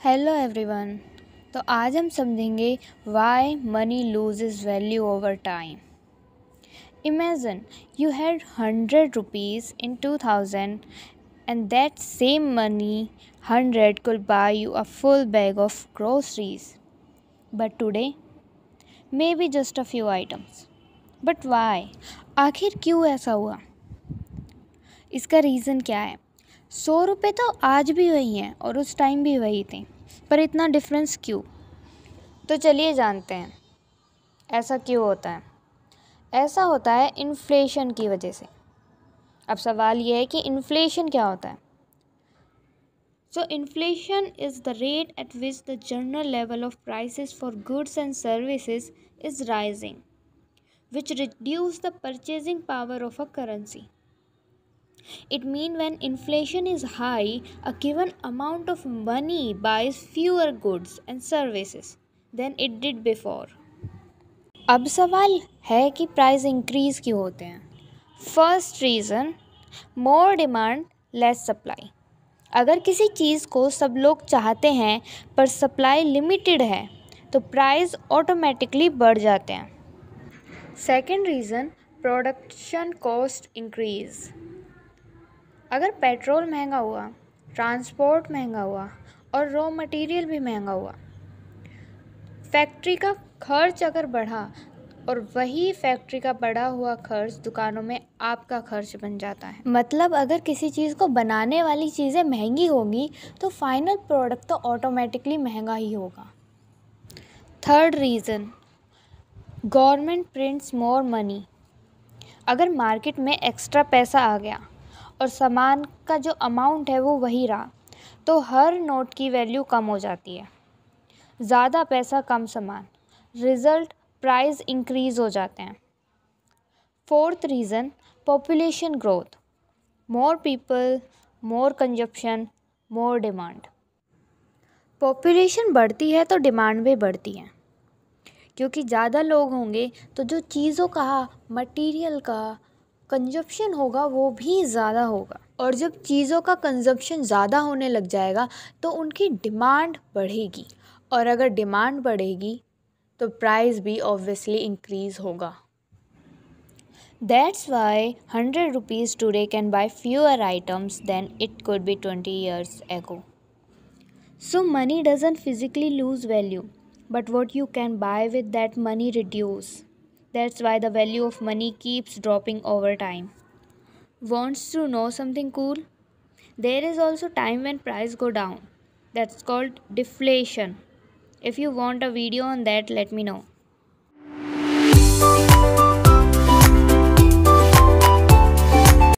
Hello everyone. तो आज हम समझेंगे why money loses value over time. Imagine you had 100 rupees in 2000 and that same money 100 could buy you a full bag of groceries. But today, maybe just a few items. But why? आखिर क्यों ऐसा हुआ? इसका reason क्या है? 100 रुपये तो आज भी वही हैं और उस टाइम भी वही थे, पर इतना डिफरेंस क्यों? तो चलिए जानते हैं ऐसा क्यों होता है। ऐसा होता है इन्फ्लेशन की वजह से। अब सवाल ये है कि इन्फ्लेशन क्या होता है। सो inflation is the rate at which the general level of prices for goods and services is rising which reduce the purchasing power of a currency. It means when inflation is high, a given amount of money buys fewer goods and services than it did before. अब सवाल है कि price increase क्यों होते हैं। First reason, more demand less supply. अगर किसी चीज़ को सब लोग चाहते हैं पर सप्लाई लिमिटेड है तो प्राइस ऑटोमेटिकली बढ़ जाते हैं। Second reason, production cost increase. अगर पेट्रोल महंगा हुआ, ट्रांसपोर्ट महंगा हुआ और रॉ मटेरियल भी महंगा हुआ, फैक्ट्री का खर्च अगर बढ़ा और वही फैक्ट्री का बढ़ा हुआ खर्च दुकानों में आपका खर्च बन जाता है। मतलब अगर किसी चीज़ को बनाने वाली चीज़ें महंगी होंगी तो फाइनल प्रोडक्ट तो ऑटोमेटिकली महंगा ही होगा। Third reason, government prints more money. अगर मार्केट में एक्स्ट्रा पैसा आ गया और सामान का जो अमाउंट है वो वही रहा तो हर नोट की वैल्यू कम हो जाती है। ज़्यादा पैसा कम सामान, रिज़ल्ट प्राइस इंक्रीज़ हो जाते हैं। Fourth reason, population growth. More people, more consumption, more demand. Population बढ़ती है तो डिमांड भी बढ़ती है, क्योंकि ज़्यादा लोग होंगे तो जो चीज़ों का, मटेरियल का कंजप्शन होगा वो भी ज़्यादा होगा, और जब चीज़ों का कंजप्शन ज़्यादा होने लग जाएगा तो उनकी डिमांड बढ़ेगी, और अगर डिमांड बढ़ेगी तो प्राइस भी ऑब्वियसली इंक्रीज़ होगा। That's why 100 rupees today can buy fewer items then it could be 20 years ago. So money doesn't physically lose value, but what you can buy with that money reduce. That's why the value of money keeps dropping over time. Wants to know something cool? There is also time when price go down. That's called deflation. If you want a video on that, let me know.